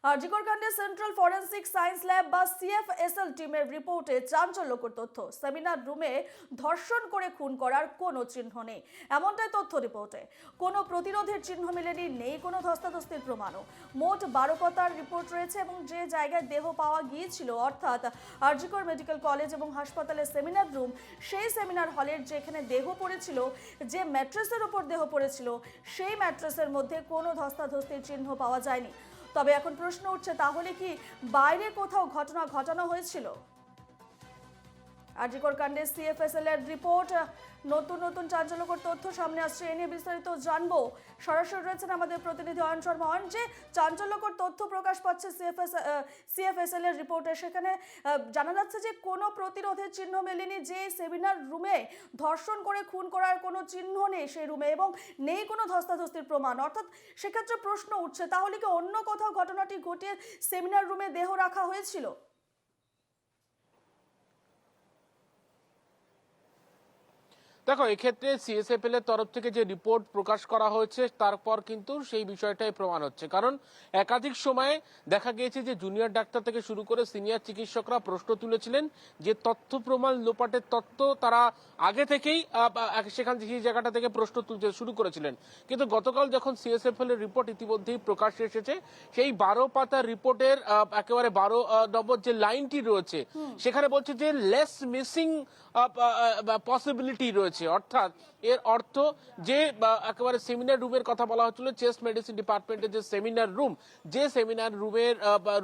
আরজিকর কাণ্ডে central forensic science lab বা CFSL টিমের রিপোর্টে চাঞ্চল্যকর তথ্য। সেমিনার রুমে ধর্ষণ করে খুন করার কোনো চিহ্ন নেই, এমনটাই তথ্য রিপোর্টে। কোনো প্রতিরোধের চিহ্ন মেলেনি, নেই কোনো ধস্তাধস্তির প্রমাণও। মোট 12 পাতার রিপোর্ট রয়েছে এবং যে জায়গায় দেহ পাওয়া গিয়েছিল, অর্থাৎ আরজিকর মেডিকেল কলেজ এবং হাসপাতালের সেমিনার রুম, সেই সেমিনার হলের যেখানে দেহ পড়েছিল, যে ম্যাট্রেসের উপর দেহ পড়েছিল, সেই ম্যাট্রেসের মধ্যে কোনো ধস্তাধস্তির চিহ্ন পাওয়া যায়নি। তবে এখন প্রশ্ন উঠছে, তাহলে কি বাইরে কোথাও ঘটনা ঘটানো হয়েছিল? আরজিকর কাণ্ডে সিএফএসএল এর রিপোর্ট, নতুন নতুন চাঞ্চল্যকর তথ্য সামনে আসছে। এ নিয়ে বিস্তারিত জানবো। সরাসরি রয়েছেন আমাদের প্রতিনিধি অয়ন শর্মা। অয়ন, যে চাঞ্চল্যকর তথ্য প্রকাশ পাচ্ছে সিএফএসএল এর রিপোর্টে, সেখানে জানা যাচ্ছে যে কোনো প্রতিরোধের চিহ্ন মেলেনি, যে সেমিনার রুমে ধর্ষণ করে খুন করার কোনো চিহ্ন নেই সেই রুমে, এবং নেই কোনো ধস্তাধস্তির প্রমাণ। অর্থাৎ সেক্ষেত্রে প্রশ্ন উঠছে, তাহলে কি অন্য কোথাও ঘটনাটি ঘটিয়ে সেমিনার রুমে দেহ রাখা হয়েছিল? দেখো, এক্ষেত্রে সিএসএফএল এর তরফ থেকে যে রিপোর্ট প্রকাশ করা হয়েছে তারপর কিন্তু সেই বিষয়টাই প্রমাণ হচ্ছে। কারণ একাধিক সময়ে দেখা গিয়েছে যে জুনিয়র ডাক্তার থেকে শুরু করে সিনিয়র চিকিৎসকরা প্রশ্ন তুলেছিলেন যে তথ্য প্রমাণ লোপাটের তত্ত্ব তারা আগে থেকেই সেখান থেকে সেই জায়গাটা থেকে প্রশ্ন তুলতে শুরু করেছিলেন। কিন্তু গতকাল যখন সিএসএফএল এর রিপোর্ট ইতিমধ্যেই প্রকাশ্যে এসেছে, সেই 12 পাতার রিপোর্টের একেবারে 12 নম্বর যে লাইনটি রয়েছে সেখানে বলছে যে লেস মিসিং পসিবিলিটি রয়েছে। অর্থাৎ এর অর্থ যে একেবারে সেমিনার রুমের কথা বলা হচ্ছিল, চেস্ট মেডিসিন ডিপার্টমেন্টের যে সেমিনার রুম, যে সেমিনার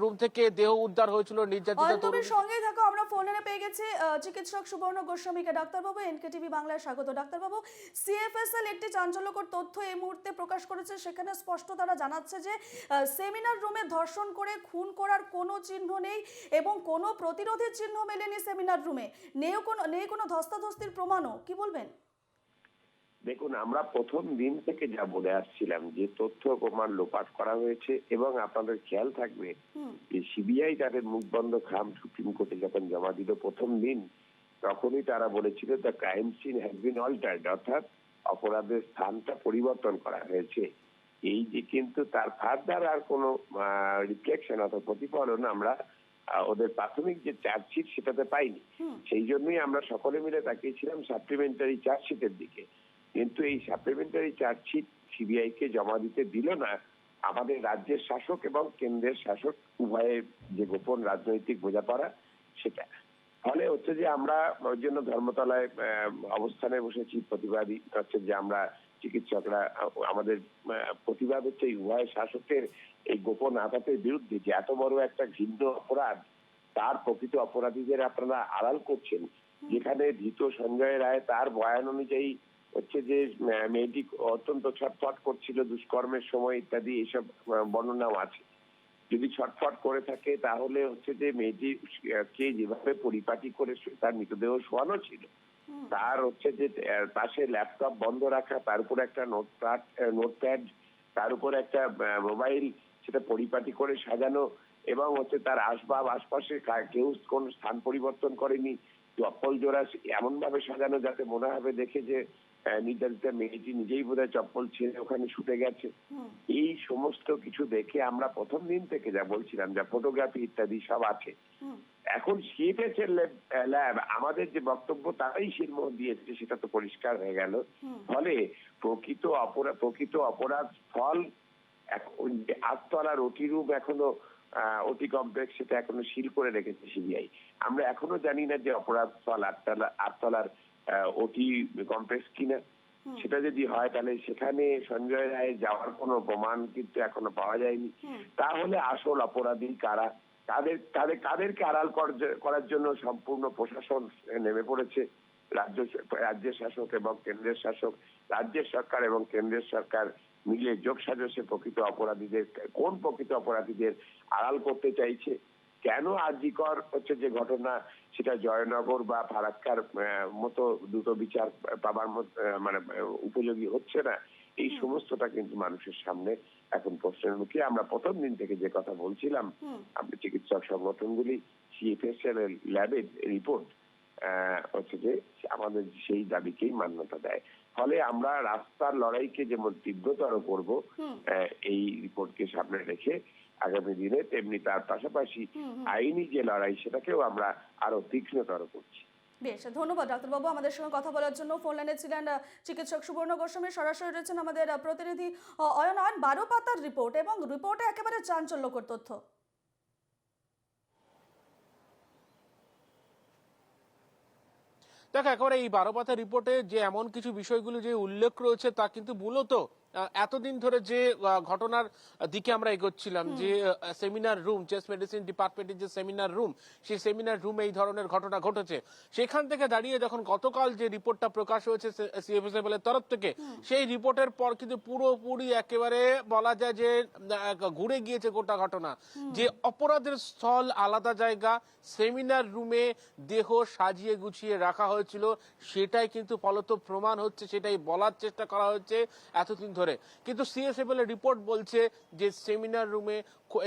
রুম থেকে দেহ উদ্ধার হয়েছিল নির্যাতিত তরুণীর সঙ্গেই থাকো। আমরা ফোনে পেয়ে গেছি চিকিৎসক সুবর্ণ গোস্বামীকে। ডাক্তারবাবু, এনকেটিভি বাংলায় স্বাগত। ডাক্তারবাবু, সিএফএসএল একটি চাঞ্চল্যকর তথ্য এই মুহূর্তে প্রকাশ করেছে। সেখানে স্পষ্ট তারা জানাচ্ছে যে সেমিনার রুমে ধর্ষণ করে খুন করার কোনো চিহ্ন নেই এবং কোনো প্রতিরোধের চিহ্ন মেলেনি সেমিনার রুমে, নেই কোনো ধস্তাধস্তির প্রমাণও। কি বলবেন? দেখুন, আমরা প্রথম দিন থেকে যা বলে আসছিলাম যে তথ্য প্রমাণ লোপাট করা হয়েছে, এবং আপনাদের খেয়াল থাকবে যে সিবিআই তাদের মুখবন্ধ খাম সুপ্রিম কোর্টে যখন জমা দিল প্রথম দিন, তখনই তারা বলেছিল the crime scene has been altered, অর্থাৎ অপরাধের স্থানটা পরিবর্তন করা হয়েছে। এই যে কিন্তু তার ফার্দার আর কোনো রিফ্লেকশন অথবা প্রতিফলন আমরা ওদের প্রাথমিক যে চার্জশিট সেটাতে পাইনি। সেই জন্যই আমরা সকলে মিলে তাকিয়েছিলাম সাপ্লিমেন্টারি চার্জশিটের দিকে। কিন্তু এই সাপ্লিমেন্টারি চার্জশিট সিবিআই কে জমা দিতে দিল না আমাদের রাজ্যের শাসক এবং কেন্দ্রের শাসক উভয়ের যে গোপন রাজনৈতিক বোঝাপড়া, সেটা ফলে হচ্ছে যে আমরা ওই জন্য ধর্মতলায় অবস্থানে বসেছি। প্রতিবাদী হচ্ছে যে আমরা চিকিৎসকরা আমাদের প্রতিবাদ হচ্ছে এই উভয় শাসকের এই গোপন আঘাতের বিরুদ্ধে, যে এত বড় একটা ঘৃণ্য অপরাধ তার প্রকৃত অপরাধীদের আপনারা আড়াল করছেন। যেখানে ধৃত সঞ্জয় রায় তার বয়ান অনুযায়ী হচ্ছে যে মেয়েটি অত্যন্ত ছটফট করছিল দুষ্কর্মের সময় ইত্যাদি, এইসব বর্ণনাও আছে। যদি ছটফট করে থাকে তাহলে হচ্ছে যে মেয়েটি কে যেভাবে পরিপাটি করে তার মৃতদেহ শোয়ানো ছিল, তার হচ্ছে যে পাশে ল্যাপটপ বন্ধ রাখা, তার উপর একটা নোটপ্যাড, তার উপর একটা মোবাইল, সেটা পরিপাটি করে সাজানো, এবং হচ্ছে তার আসবাব আশপাশে কেউ কোন স্থান পরিবর্তন করেনি, চপ্পল জোড়া এমন ভাবে সাজানো যাতে মনে হবে দেখে যে নির্যাতিতা মেয়েটি নিজেই বোধহয় চপ্পল ছেড়ে ওখানে ছুটে গেছে। এই সমস্ত কিছু দেখে আমরা প্রথম দিন থেকে যা বলছিলাম, যা ফটোগ্রাফি ইত্যাদি সব আছে। এখন সিএফএসএল ল্যাব আমাদের যে বক্তব্য তারাই শিরমোহর দিয়েছে, সেটা তো পরিষ্কার হয়ে গেল। ফলে প্রকৃত অপরাধ ফল এখন যে আটতলার ওটি রুম, এখনো ওটি কমপ্লেক্স, সেটা এখনো সিল করে রেখেছে সিবিআই। আমরা এখনো জানি না যে অপরাধ ফল আটতলার ওটি কমপ্লেক্স কিনা। সেটা যদি হয় তাহলে সেখানে সঞ্জয় রায়ের যাওয়ার কোনো প্রমাণ কিন্তু এখনো পাওয়া যায়নি। তাহলে আসল অপরাধী কারা, কাদেরকে আড়াল করার জন্য সম্পূর্ণ প্রশাসন নেমে পড়েছে। রাজ্যের শাসক এবং কেন্দ্রের শাসক, রাজ্যের সরকার এবং কেন্দ্রের সরকার মিলে যোগসাজশে কোন প্রকৃত অপরাধীদের আড়াল করতে চাইছে। কেন আরজিকর হচ্ছে যে ঘটনা, সেটা জয়নগর বা ফারাক্কার মতো দ্রুত বিচার পাবার মানে উপযোগী হচ্ছে না, এই সমস্তটা কিন্তু মানুষের সামনে এখন প্রশ্নের মুখে। আমরা প্রথম দিন থেকে যে কথা বলছিলাম, আমরা চিকিৎসক সংগঠনগুলি সিএফএসএল ল্যাবের রিপোর্ট হচ্ছে যে আমাদের সেই দাবিকেই মান্যতা দেয়। ফলে আমরা রাস্তার লড়াইকে যেমন তীব্রতর করব এই রিপোর্টকে সামনে রেখে, আগামী দিনে, তেমনি তার পাশাপাশি আইনি যে লড়াই সেটাকেও আমরা আরো তীক্ষ্ণতর করছি। বেশ, ধন্যবাদ ডাক্তারবাবু আমাদের সঙ্গে কথা বলার জন্য। ফোন লাইনে ছিলেন চিকিৎসক সুবর্ণ গোস্বামী, সরাসরি রয়েছেন আমাদের প্রতিনিধি অয়ন। 12 পাতার রিপোর্ট এবং রিপোর্টে একেবারে চাঞ্চল্যকর তথ্য। দেখো, একেবারে এই 12 পাতার রিপোর্টে যে এমন কিছু বিষয়গুলো যে উল্লেখ রয়েছে তা কিন্তু মূলত এতদিন ধরে যে ঘটনার দিকে আমরা এগোচ্ছিলাম, যে সেমিনার রুম, চেস্ট মেডিসিন ডিপার্টমেন্টের যে সেমিনার রুম, সেই সেমিনার রুমে এই ধরনের ঘটনা ঘটেছে, সেখান থেকে দাঁড়িয়ে যখন গতকাল যে রিপোর্টটা প্রকাশ হয়েছে সিএফএসএফএল এর তরফ থেকে, সেই রিপোর্টের পর কিন্তু পুরোপুরি একেবারে বলা যায় যে ঘুরে গিয়েছে গোটা ঘটনা। যে অপরাধের স্থল আলাদা জায়গা, সেমিনার রুমে দেহ সাজিয়ে গুছিয়ে রাখা হয়েছিল, সেটাই কিন্তু ফলত প্রমাণ হচ্ছে, সেটাই বলার চেষ্টা করা হচ্ছে এতদিন ধরে। কিন্তু সিএসএফএল এর রিপোর্ট বলছে যে সেমিনার রুমে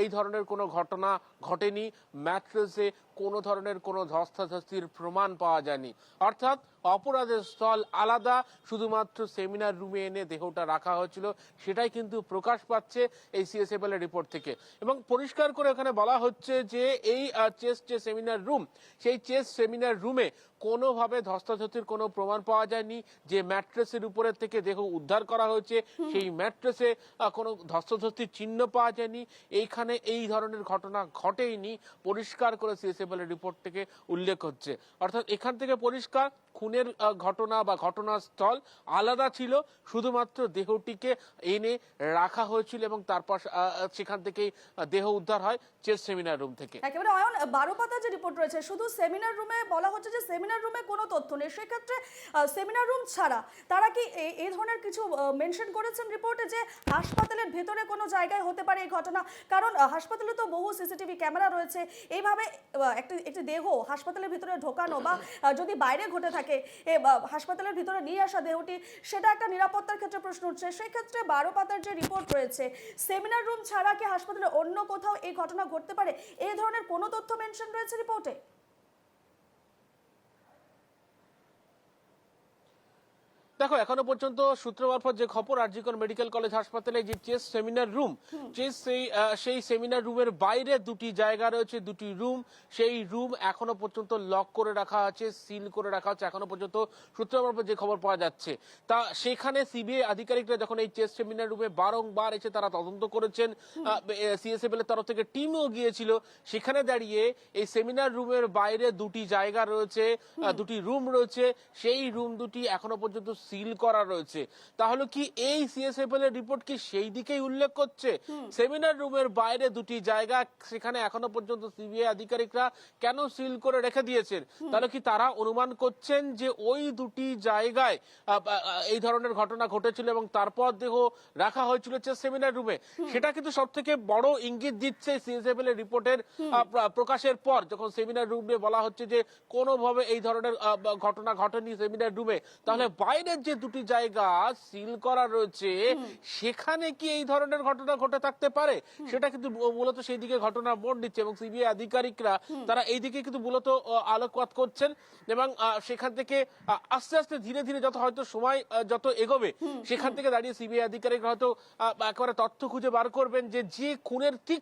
এই ধরনের কোনো ঘটনা ঘটেনি, ম্যাট্রেসে কোনো ধরনের কোনো ধস্তাধস্তির প্রমাণ পাওয়া যায়নি। অর্থাৎ অপরাধের স্থল আলাদা, শুধুমাত্র সেমিনার রুমে এনে দেহটা রাখা হয়েছিল, সেটাই কিন্তু প্রকাশ পাচ্ছে এই সিএসএফএল এর রিপোর্ট থেকে। এবং পরিষ্কার করে এখানে বলা হচ্ছে যে এই চেস্ট যে সেমিনার রুম, সেই চেস্ট সেমিনার রুমে কোনোভাবে ধস্তাধস্তির কোনো প্রমাণ পাওয়া যায়নি। যে ম্যাট্রেসের উপরের থেকে দেহ উদ্ধার করা হয়েছে, সেই ম্যাট্রেসে কোনো ধস্তাধস্তির চিহ্ন পাওয়া যায়নি। এইখানে এই ধরনের ঘটনা ঘটেইনি, পরিষ্কার করে সিএসএফএল এর রিপোর্ট থেকে উল্লেখ হচ্ছে। অর্থাৎ এখান থেকে পরিষ্কার খুনের ঘটনা বা ঘটনাস্থল আলাদা ছিল, শুধুমাত্র দেহটিকে এনে রাখা হয়েছিল এবং তারপর সেখান থেকেই দেহ উদ্ধার হয় চেস্ট সেমিনার রুম থেকে। একেবারে অয়ন, 12 পাতা যে রিপোর্ট রয়েছে, শুধু সেমিনার রুমে বলা হচ্ছে যে সেমিনার রুমে কোনো তথ্য নেই, সেক্ষেত্রে সেমিনার রুম ছাড়া তারা কি এই ধরনের কিছু মেনশন করেছেন রিপোর্টে যে হাসপাতালের ভেতরে কোনো জায়গায় হতে পারে এই ঘটনা? কারণ হাসপাতালে তো বহু সিসিটিভি ক্যামেরা রয়েছে, এইভাবে একটি দেহ হাসপাতালের ভিতরে ঢোকানো বা যদি বাইরে ঘটে থাকে হাসপাতালের ভিতরে নিয়ে আসা দেহটি, সেটা একটা নিরাপত্তার ক্ষেত্রে প্রশ্ন উঠছে। সেই ক্ষেত্রে 12 পাতার যে রিপোর্ট রয়েছে, সেমিনার রুম ছাড়া কি হাসপাতালে অন্য কোথাও এই ঘটনা ঘটতে পারে, এই ধরনের কোনো তথ্য মেনশন রয়েছে রিপোর্টে? দেখো, এখনো পর্যন্ত সূত্র মারফত যে খবর, আরজিকর মেডিকেল কলেজ হাসপাতালে যে চেস্ট সেমিনার রুম, সেই সেমিনার রুমের বাইরে দুটি জায়গা রয়েছে, দুটি রুম, সেই রুম এখনো পর্যন্ত লক করে রাখা আছে, সিল করে রাখা আছে, এখনো পর্যন্ত সূত্র মারফত যে খবর পাওয়া যাচ্ছে। তা সেখানে সিবিআই আধিকারিকরা যখন এই চেস্ট সেমিনার রুমে বারংবার এসে তারা তদন্ত করেছেন, সিএসএফএল এর তরফ থেকে টিমও গিয়েছিল, সেখানে দাঁড়িয়ে এই সেমিনার রুমের বাইরে দুটি জায়গা রয়েছে, দুটি রুম রয়েছে, সেই রুম দুটি এখনো পর্যন্ত সিল করা রয়েছে। তাহলে কি এই সিএসএফএল এর রিপোর্ট কি সেই দিকেই উল্লেখ করছে? সেমিনার রুমের বাইরে দুটি জায়গা, সেখানে এখনো পর্যন্ত সিবিআই আধিকারিকরা কেন সিল করে রেখে দিয়েছেন? তাহলে কি তারা অনুমান করছেন যে ওই দুটি জায়গায় এই ধরনের ঘটনা ঘটেছিল এবং তারপর দেহ রাখা হয়েছিল সেমিনার রুমে? সেটা কিন্তু সব থেকে বড় ইঙ্গিত দিচ্ছে সিএসএফএল এর রিপোর্টের প্রকাশের পর, যখন সেমিনার রুমে বলা হচ্ছে যে কোনোভাবে এই ধরনের ঘটনা ঘটেনি সেমিনার রুমে। তাহলে বাইরের যে দুটি জায়গা সিল করা রয়েছে, সেখানে কি এই ধরনের ঘটনা ঘটে থাকতে পারে? সেটা কিন্তু মূলত সেই দিকে ঘটনা মোড় নিচ্ছে এবং সিবিআই আধিকারিকরা তারা এই দিকে কিন্তু মূলত আলোকপাত করছেন। এবং সেখান থেকে আস্তে আস্তে ধীরে ধীরে যত হয়তো সময় যত এগোবে, সেখান থেকে দাঁড়িয়ে সিবিআই আধিকারিকরা হয়তো একেবারে তথ্য খুঁজে বার করবেন যে খুনের ঠিক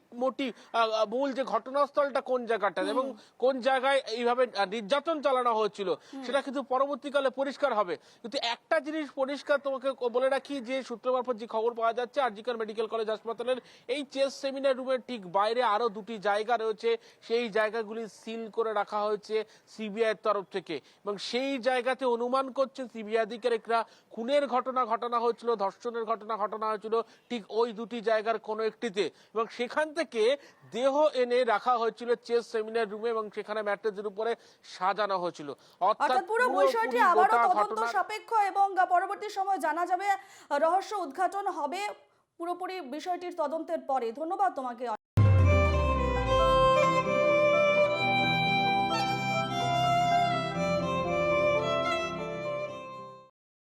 মূল যে ঘটনাস্থলটা কোন জায়গাটা এবং কোন জায়গায় এইভাবে নির্যাতন চালানো হয়েছিল, সেটা কিন্তু পরবর্তীকালে পরিষ্কার হবে। কিন্তু একটা জিনিস পরিষ্কার তোমাকে বলে রাখি, যে সূত্র মারফত যে খবর পাওয়া যাচ্ছে, আরজিকর মেডিকেল কলেজ হাসপাতালের এই চেস্ট সেমিনার রুমের ঠিক বাইরে আরো দুটি জায়গা রয়েছে, সেই জায়গাগুলি সিল করে রাখা হয়েছে সিবিআই এর তরফ থেকে। এবং সেই জায়গাতে অনুমান করছেন সিবিআই আধিকারিকরা খুনের ঘটনা ঘটানো হয়েছিল, ধর্ষণের ঘটনা ঘটানো হয়েছিল ঠিক ওই দুটি জায়গার কোনো একটিতে, এবং সেখান থেকে দেহ এনে রাখা হয়েছিল চেস্ট সেমিনার রুমে এবং সেখানে ম্যাট্রেসের উপরে সাজানো হয়েছিল। অর্থাৎ পুরো বিষয়টি আবারও তদন্ত সাপেক্ষ এবং পরবর্তী সময় জানা যাবে, রহস্য উদ্ঘাটন হবে পুরোপুরি বিষয়টির তদন্তের পরে। ধন্যবাদ তোমাকে।